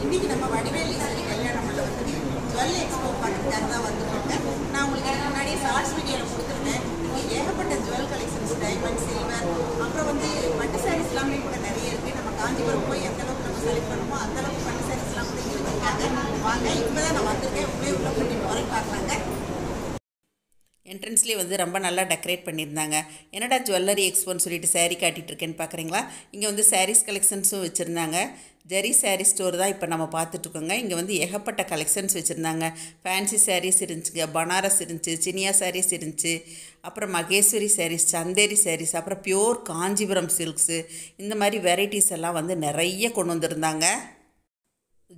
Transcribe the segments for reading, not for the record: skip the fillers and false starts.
இன்னைக்கு நம்ம வடிவேலீஸ்வரி கல்யாண மண்டபத்துக்கு ஜுவல் எக்ஸ்போ பார்க்கறதுக்காக தான் வந்துருக்கோங்க. நான் உங்களுக்கு முன்னாடியே ஷார்ட்ஸ் வீடியோவில் கொடுத்துருந்தேன். ஏகப்பட்ட ஜுவல் கலெக்ஷன்ஸ், டைமண்ட், சில்வர், அப்புறம் வந்து பட்டு சாரீஸ் எல்லாமே கூட நிறைய இருக்குது. நம்ம காஞ்சிபுரம் போய் எந்த அளவுக்கு நம்ம செலக்ட் பண்ணுமோ அந்த அளவுக்கு பட்டு சாரீஸ்லாம் கூட இங்கே வச்சுருக்காங்க. வாங்க, இப்போ தான் நான் வந்திருக்கேன். உள்ள பண்ணி முறை பார்க்கலாங்க. என்ட்ரன்ஸ்லேயே வந்து ரொம்ப நல்லா டெக்கரேட் பண்ணியிருந்தாங்க. என்னடா ஜுவல்லரி எக்ஸ்போன்னு சொல்லிட்டு சாரீ காட்டிகிட்ருக்கேன்னு பார்க்குறீங்களா? இங்கே வந்து சாரீஸ் கலெக்ஷன்ஸும் வச்சுருந்தாங்க. ஜெரி சாரீ ஸ்டோர் தான் இப்போ நம்ம பார்த்துட்ருக்கோங்க. இங்கே வந்து ஏகப்பட்ட கலெக்ஷன்ஸ் வச்சுருந்தாங்க. ஃபேன்சி சாரீஸ் இருந்துச்சுங்க, பனாரஸ் இருந்துச்சு, சினியா சாரீஸ் இருந்துச்சு, அப்புறம் மகேஸ்வரி சாரீஸ், சந்தேரி சாரீஸ், அப்புறம் பியோர் காஞ்சிபுரம் சில்க்ஸு, இந்த மாதிரி வெரைட்டிஸ் எல்லாம் வந்து நிறைய கொண்டு வந்திருந்தாங்க.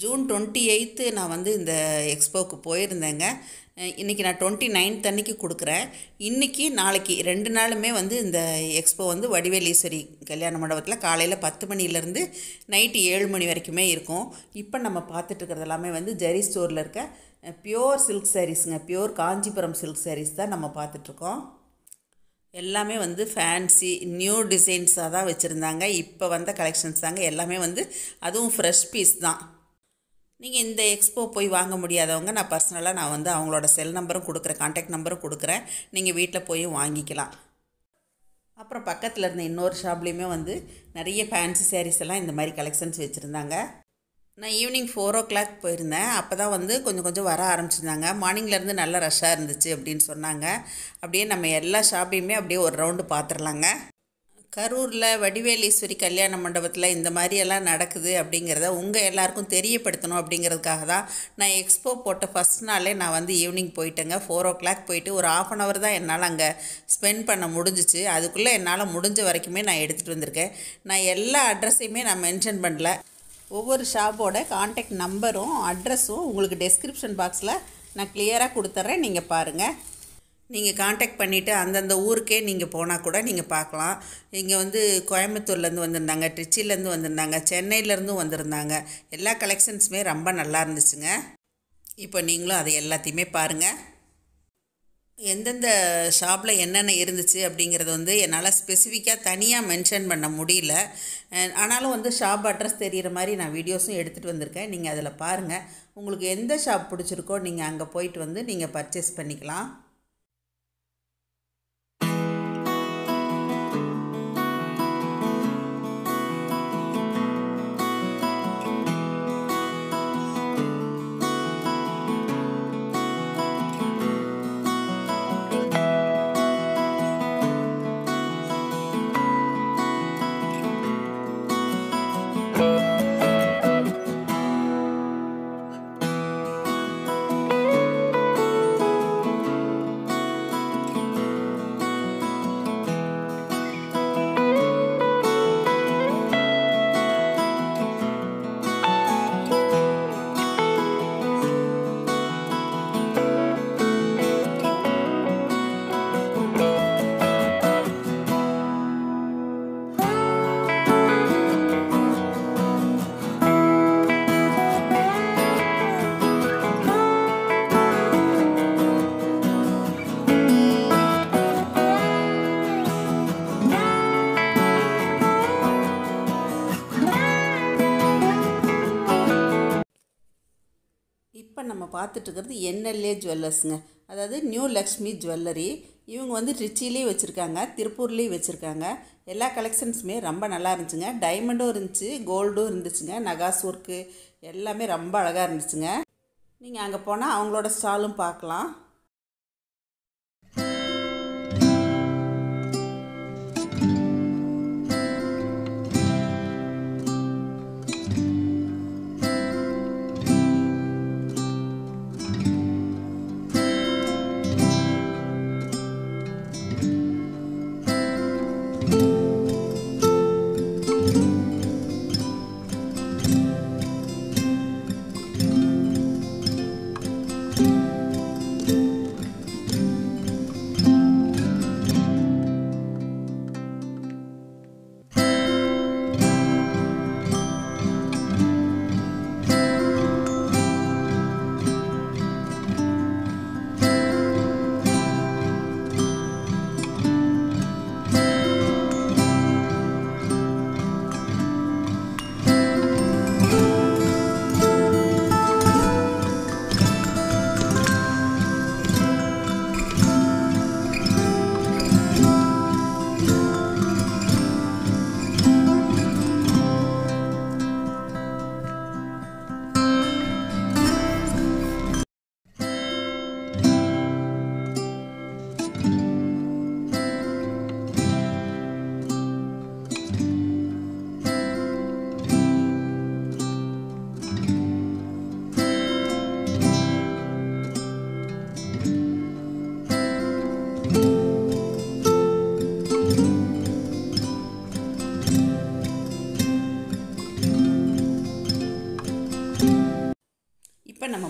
ஜூன் 28 நான் வந்து இந்த எக்ஸ்போவுக்கு போயிருந்தேங்க. இன்றைக்கி நான் 29 அன்றைக்கி கொடுக்குறேன். இன்றைக்கி நாளைக்கு 2 நாளுமே வந்து இந்த எக்ஸ்போ வந்து வடிவேலீஸ்வரி கல்யாண மண்டபத்தில் காலையில் 10 மணிலேருந்து நைட்டு 7 மணி வரைக்குமே இருக்கும். இப்போ நம்ம பார்த்துட்ருக்கிறது எல்லாமே வந்து ஜெரி ஸ்டோரில் இருக்க பியோர் சில்க் சாரீஸுங்க. பியோர் காஞ்சிபுரம் சில்க் சாரீஸ் தான் நம்ம பார்த்துட்ருக்கோம். எல்லாமே வந்து ஃபேன்சி நியூ டிசைன்ஸாக தான் வச்சுருந்தாங்க. இப்போ வந்த கலெக்ஷன்ஸ் தாங்க எல்லாமே வந்து, அதுவும் ஃப்ரெஷ் பீஸ் தான். நீங்கள் இந்த எக்ஸ்போ போய் வாங்க முடியாதவங்க, நான் பர்சனலாக நான் வந்து அவங்களோட செல் நம்பரும் கொடுக்குறேன், கான்டாக்ட் நம்பரும் கொடுக்குறேன். நீங்கள் வீட்டில் போய் வாங்கிக்கலாம். அப்புறம் பக்கத்தில் இருந்த இன்னொரு ஷாப்லேயுமே வந்து நிறைய ஃபேன்சி சாரீஸ் எல்லாம் இந்த மாதிரி கலெக்ஷன்ஸ் வச்சுருந்தாங்க. நான் ஈவினிங் 4 o'clock போயிருந்தேன். அப்போ தான் வந்து கொஞ்சம் வர ஆரம்பிச்சிருந்தாங்க. மார்னிங்லேருந்து நல்ல ரஷ்ஷாக இருந்துச்சு அப்படின்னு சொன்னாங்க. அப்படியே நம்ம எல்லா ஷாப்பையுமே அப்படியே ஒரு ரவுண்டு பார்த்துடலாங்க. கரூரில் வடிவேலீஸ்வரி கல்யாண மண்டபத்தில் இந்த மாதிரியெல்லாம் நடக்குது அப்படிங்கிறத உங்கள் எல்லாருக்கும் தெரியப்படுத்தணும் அப்படிங்கிறதுக்காக தான் நான் எக்ஸ்போ போட்ட ஃபஸ்ட் நாளே நான் வந்து ஈவினிங் போயிட்டேங்க. 4 o'clock போயிட்டு ஒரு 1/2 hour தான் என்னால் அங்கே ஸ்பெண்ட் பண்ண முடிஞ்சிச்சு. அதுக்குள்ளே என்னால் முடிஞ்ச வரைக்குமே நான் எடுத்துகிட்டு வந்திருக்கேன். நான் எல்லா அட்ரஸையுமே நான் மென்ஷன் பண்ணல. ஒவ்வொரு ஷாப்போட கான்டாக்ட் நம்பரும் அட்ரஸும் உங்களுக்கு டெஸ்கிரிப்ஷன் பாக்ஸில் நான் கிளியராக கொடுத்துட்றேன். நீங்கள் பாருங்கள். நீங்கள் கான்டாக்ட் பண்ணிவிட்டு அந்தந்த ஊருக்கே நீங்கள் போனால் கூட நீங்கள் பார்க்கலாம். இங்கே வந்து கோயம்புத்தூர்லேருந்து வந்திருந்தாங்க, ட்ரிச்சிலேருந்து வந்திருந்தாங்க, சென்னையிலேருந்தும் வந்திருந்தாங்க. எல்லா கலெக்ஷன்ஸுமே ரொம்ப நல்லா இருந்துச்சுங்க. இப்போ நீங்களும் அதை எல்லாத்தையுமே பாருங்கள். எந்தெந்த ஷாப்பில் என்னென்ன இருந்துச்சு அப்படிங்கிறது வந்து என்னால் ஸ்பெசிஃபிக்காக தனியாக மென்ஷன் பண்ண முடியல. ஆனாலும் வந்து ஷாப் அட்ரஸ் தெரிகிற மாதிரி நான் வீடியோஸும் எடுத்துகிட்டு வந்திருக்கேன். நீங்கள் அதில் பாருங்கள். உங்களுக்கு எந்த ஷாப் பிடிச்சிருக்கோ நீங்கள் அங்கே போயிட்டு வந்து நீங்கள் பர்ச்சேஸ் பண்ணிக்கலாம். இப்போ நம்ம பார்த்துட்ருக்கிறது NLA ஜுவல்லர்ஸுங்க. அதாவது நியூ லக்ஷ்மி ஜுவல்லரி. இவங்க வந்து ட்ரிச்சிலேயும் வச்சுருக்காங்க, திருப்பூர்லேயும் வச்சுருக்காங்க. எல்லா கலெக்ஷன்ஸுமே ரொம்ப நல்லா இருந்துச்சுங்க. டைமண்டும் இருந்துச்சு, கோல்டும் இருந்துச்சுங்க. நகாஸ் ஒர்க்கு எல்லாமே ரொம்ப அழகாக இருந்துச்சுங்க. நீங்கள் அங்கே போனால் அவங்களோட ஸ்டாலும் பார்க்கலாம்.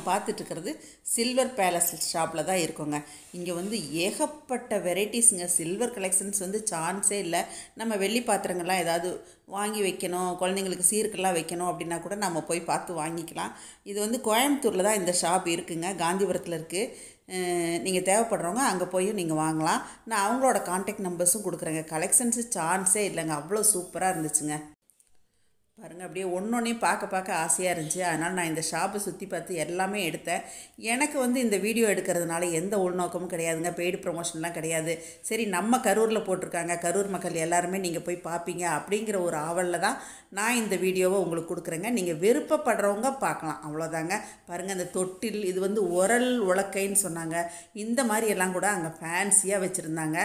பார்த்துட்ருக்கிறது சில்வர் பேலஸ் ஷாப்பில் தான் இருக்கோங்க. இங்கே வந்து ஏகப்பட்ட வெரைட்டிஸுங்க. சில்வர் கலெக்ஷன்ஸ் வந்து சான்ஸே இல்லை. நம்ம வெள்ளி பாத்திரங்கள்லாம் ஏதாவது வாங்கி வைக்கணும், குழந்தைங்களுக்கு சீருக்கெல்லாம் வைக்கணும் அப்படின்னா கூட நம்ம போய் பார்த்து வாங்கிக்கலாம். இது வந்து கோயம்புத்தூரில் தான் இந்த ஷாப் இருக்குங்க, காந்திபுரத்தில் இருக்குது. நீங்கள் தேவைப்படுறவங்க அங்கே போய் நீங்கள் வாங்கலாம். நான் அவங்களோட கான்டாக்ட் நம்பர்ஸும் கொடுக்குறேங்க. கலெக்ஷன்ஸு சான்ஸே இல்லைங்க, அவ்வளோ சூப்பராக இருந்துச்சுங்க. பாருங்கள், அப்படியே ஒன்றொன்றையும் பார்க்க ஆசையாக இருந்துச்சு. அதனால் நான் இந்த ஷாப்பை சுற்றி பார்த்து எல்லாமே எடுத்தேன். எனக்கு வந்து இந்த வீடியோ எடுக்கிறதுனால எந்த உள்நோக்கமும் கிடையாதுங்க, பெய்டு ப்ரொமோஷன்லாம் கிடையாது. சரி, நம்ம கரூரில் போட்டிருக்காங்க, கரூர் மக்கள் எல்லாருமே நீங்கள் போய் பார்ப்பீங்க அப்படிங்கிற ஒரு ஆவலில் தான் நான் இந்த வீடியோவை உங்களுக்கு கொடுக்குறேங்க. நீங்கள் விருப்பப்படுறவங்க பார்க்கலாம், அவ்வளோதாங்க. பாருங்கள், அந்த தொட்டில் இது வந்து உரல் உலக்கைன்னு சொன்னாங்க. இந்த மாதிரி எல்லாம் கூட அங்கே ஃபேன்சியாக வச்சுருந்தாங்க.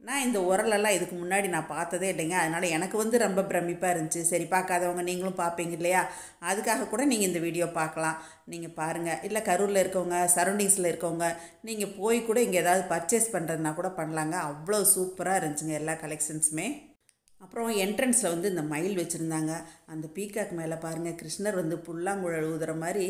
நான் இந்த உரலெல்லாம் இதுக்கு முன்னாடி நான் பார்த்ததே இல்லைங்க. அதனால் எனக்கு வந்து ரொம்ப பிரமிப்பாக இருந்துச்சு. சரி, பார்க்காதவங்க நீங்களும் பார்ப்பீங்க இல்லையா, அதுக்காக கூட நீங்கள் இந்த வீடியோ பார்க்கலாம். நீங்கள் பாருங்கள். இல்லை கரூரில் இருக்கவங்க, சரௌண்டிங்ஸில் இருக்கவங்க, நீங்கள் போய் கூட இங்கே ஏதாவது பர்ச்சேஸ் பண்ணுறதுனா கூட பண்ணலாங்க. அவ்வளோ சூப்பராக இருந்துச்சுங்க எல்லா கலெக்ஷன்ஸுமே. அப்புறம் என்ட்ரன்ஸில் வந்து இந்த மயில் வச்சுருந்தாங்க. அந்த பீகாக் மேலே பாருங்கள், கிருஷ்ணர் வந்து புல்லாங்குழல் ஊதுற மாதிரி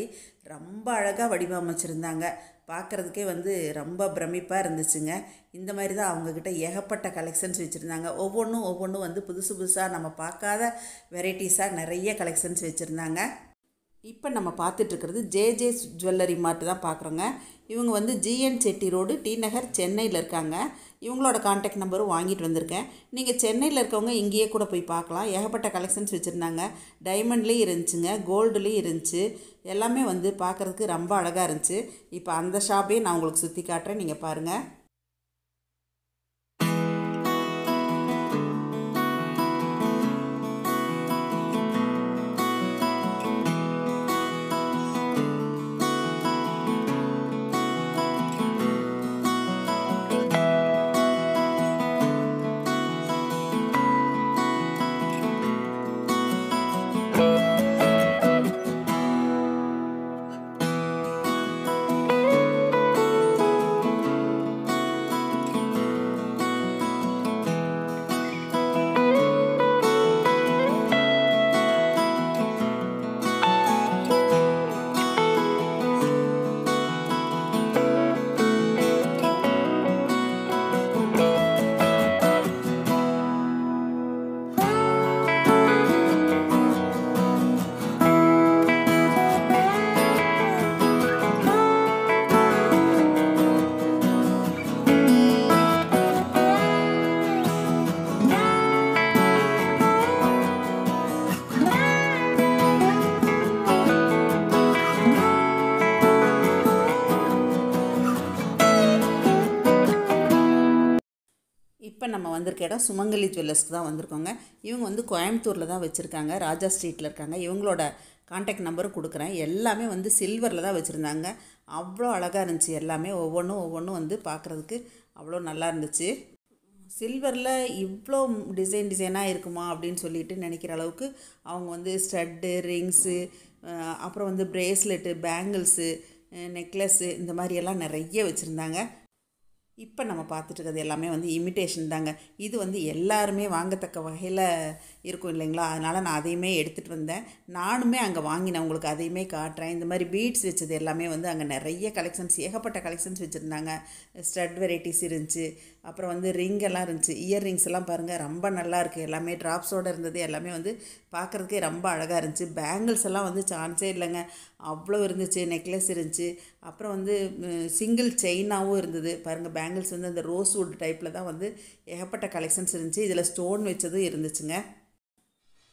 ரொம்ப அழகாக வடிவமைச்சிருந்தாங்க. பார்க்குறதுக்கே வந்து ரொம்ப பிரமிப்பாக இருந்துச்சுங்க. இந்த மாதிரி தான் அவங்கக்கிட்ட ஏகப்பட்ட கலெக்ஷன்ஸ் வச்சுருந்தாங்க. ஒவ்வொன்றும் வந்து புதுசாக நம்ம பார்க்காத வெரைட்டிஸாக நிறைய கலெக்ஷன்ஸ் வச்சுருந்தாங்க. இப்போ நம்ம பார்த்துட்ருக்கிறது ஜே ஜுவல்லரி மார்ட் தான் பார்க்குறோங்க. இவங்க வந்து ஜிஎன் செட்டி ரோடு, டி நகர், சென்னையில் இருக்காங்க. இவங்களோட கான்டாக்ட் நம்பரும் வாங்கிட்டு வந்திருக்கேன். நீங்கள் சென்னையில் இருக்கவங்க இங்கேயே கூட போய் பார்க்கலாம். ஏகப்பட்ட கலெக்ஷன்ஸ் வச்சுருந்தாங்க. டைமண்ட்லேயும் இருந்துச்சுங்க, கோல்டுலேயும் இருந்துச்சு. எல்லாமே வந்து பார்க்குறதுக்கு ரொம்ப அழகாக இருந்துச்சு. இப்போ அந்த ஷாப்பையும் நான் உங்களுக்கு சுற்றி காட்டுறேன், நீங்கள் பாருங்கள். இப்போ நம்ம வந்திருக்க இடம் சுமங்கலி ஜுவல்லர்ஸ்க்கு தான் வந்திருக்கோங்க. இவங்க வந்து கோயம்புத்தூரில் தான் வச்சுருக்காங்க, ராஜா ஸ்ட்ரீட்டில் இருக்காங்க. இவங்களோட கான்டாக்ட் நம்பரும் கொடுக்குறேன். எல்லாமே வந்து சில்வரில் தான் வச்சுருந்தாங்க. அவ்வளோ அழகாக இருந்துச்சு. எல்லாமே ஒவ்வொன்றும் வந்து பார்க்குறதுக்கு அவ்வளோ நல்லா இருந்துச்சு. சில்வரில் இவ்வளோ டிசைனாக இருக்குமா அப்படின்னு சொல்லிட்டு நினைக்கிற அளவுக்கு அவங்க வந்து ஸ்டட்டு, ரிங்ஸு, அப்புறம் வந்து ப்ரேஸ்லெட்டு, பேங்கிள்ஸு, நெக்லஸ்ஸு, இந்த மாதிரியெல்லாம் நிறைய வச்சுருந்தாங்க. இப்போ நம்ம பார்த்துட்ருக்கிறது எல்லாமே வந்து இமிட்டேஷன் தாங்க. இது வந்து எல்லாருமே வாங்கத்தக்க வகையில் இருக்கும் இல்லைங்களா, அதனால் நான் அதையுமே எடுத்துகிட்டு வந்தேன். நானுமே அங்கே வாங்கினேன், உங்களுக்கு அதையுமே காட்டுறேன். இந்த மாதிரி பீட்ஸ் வச்சது எல்லாமே வந்து அங்கே நிறைய கலெக்ஷன்ஸ், ஏகப்பட்ட கலெக்ஷன்ஸ் வச்சுருந்தாங்க. ஸ்டட் வெரைட்டிஸ் இருந்துச்சு, அப்புறம் வந்து ரிங் எல்லாம் இருந்துச்சு. இயர் ரிங்ஸ் எல்லாம் பாருங்கள், ரொம்ப நல்லா இருக்குது. எல்லாமே ட்ராப்ஸோடு இருந்தது. எல்லாமே வந்து பார்க்குறதுக்கே ரொம்ப அழகாக இருந்துச்சு. பேங்கிள்ஸ் எல்லாம் வந்து சான்ஸே இல்லைங்க, அவ்வளோ இருந்துச்சு. நெக்லஸ் இருந்துச்சு, அப்புறம் வந்து சிங்கிள் செயினாகவும் இருந்தது. பாருங்கள், பேங்கிள்ஸ் வந்து அந்த ரோஸ்வுட் டைப்பில் தான் வந்து ஏகப்பட்ட கலெக்ஷன்ஸ் இருந்துச்சு. இதில் ஸ்டோன் வச்சதும் இருந்துச்சுங்க.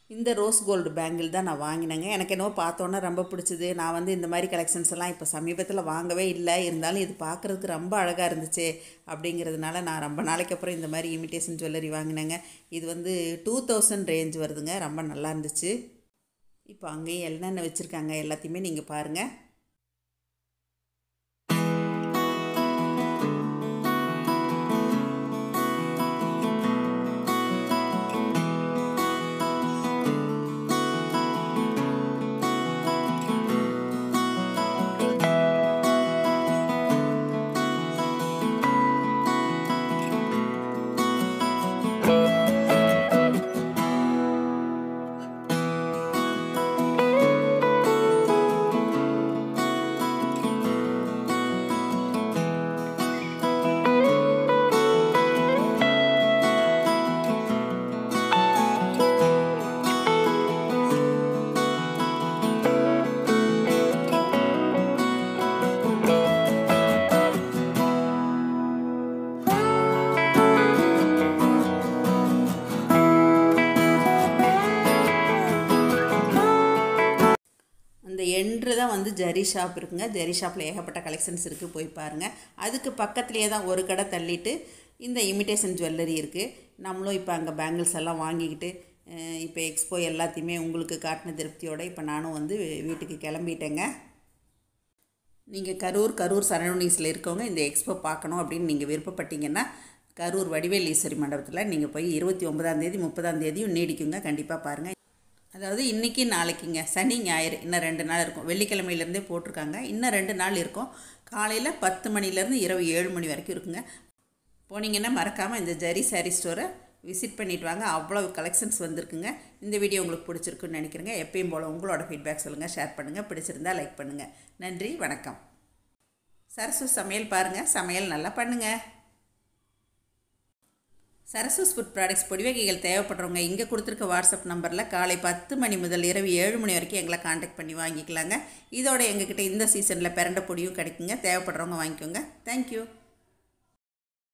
இந்த ரோஸ் கோல்டு பேங்கிள் தான் நான் வாங்கினேங்க. எனக்கு என்னவோ பார்த்தோன்னே ரொம்ப பிடிச்சிது. நான் வந்து இந்த மாதிரி கலெக்ஷன்ஸ் எல்லாம் இப்போ சமீபத்தில் வாங்கவே இல்லை. இருந்தாலும் இது பார்க்குறதுக்கு ரொம்ப அழகாக இருந்துச்சு அப்படிங்கிறதுனால நான் ரொம்ப நாளைக்கு அப்புறம் இந்த மாதிரி இமிட்டேஷன் ஜுவல்லரி வாங்கினேங்க. இது வந்து 2000 ரேஞ்ச் வருதுங்க. ரொம்ப நல்லா இருந்துச்சு. இப்போ அங்கேயும் என்னென்ன வச்சுருக்காங்க எல்லாத்தையுமே நீங்கள் பாருங்கள். இன்று தான் வந்து ஜரி ஷாப் இருக்குங்க. ஜரி ஷாப்பில் ஏகப்பட்ட கலெக்ஷன்ஸ் இருக்குது, போய் பாருங்கள். அதுக்கு பக்கத்துலேயே தான் ஒரு கடை தள்ளிட்டு இந்த இமிடேஷன் ஜுவல்லரி இருக்குது. நம்மளும் இப்போ அங்கே பேங்கிள்ஸ் எல்லாம் வாங்கிக்கிட்டு இப்போ எக்ஸ்போ எல்லாத்தையுமே உங்களுக்கு காட்டின திருப்தியோடு இப்போ நானும் வந்து வீட்டுக்கு கிளம்பிட்டேங்க. நீங்கள் கரூர் சரௌண்டிங்ஸில் இருக்கவங்க இந்த எக்ஸ்போ பார்க்கணும் அப்படின்னு நீங்கள் விருப்பப்பட்டீங்கன்னா கரூர் வடிவேல் ஈஸ்வரி மண்டபத்தில் நீங்கள் போய் 29ஆம் 30ஆம் நீடிக்குங்க. கண்டிப்பாக பாருங்கள். அதாவது இன்றைக்கி நாளைக்குங்க, சனி ஞாயிறு இன்னும் 2 நாள் இருக்கும். வெள்ளிக்கிழமையிலேருந்தே போட்டிருக்காங்க, இன்னும் 2 நாள் இருக்கும். காலையில் 10 மணிலேருந்து இரவு 7 மணி வரைக்கும் இருக்குங்க. போனீங்கன்னா மறக்காமல் இந்த ஜரி சாரீ ஸ்டோரை விசிட் பண்ணிவிட்டு வாங்க. அவ்வளோ கலெக்ஷன்ஸ் வந்திருக்குங்க. இந்த வீடியோ உங்களுக்கு பிடிச்சிருக்குன்னு நினைக்கிறேங்க. எப்பயும் போல் உங்களோட ஃபீட்பேக் சொல்லுங்கள், ஷேர் பண்ணுங்கள், பிடிச்சிருந்தால் லைக் பண்ணுங்கள். நன்றி, வணக்கம். சரசு சமையல் பாருங்கள், சமையல் நல்லா பண்ணுங்கள். சரசூஸ் ஃபுட் ப்ராடக்ட்ஸ் பொடி வகைகள் தேவைப்படுறவங்க இங்கே கொடுத்துருக்க வாட்ஸ்அப் நம்பரில் காலை 10 மணி முதல் இரவு 7 மணி வரைக்கும் எங்களை காண்டாக்ட் பண்ணி வாங்கிக்கலாங்க. இதோட எங்ககிட்ட இந்த சீசனில் பிரண்டை பொடியும் கிடைக்குங்க. தேவைப்படுறவங்க வாங்கிக்கோங்க. தேங்க்யூ.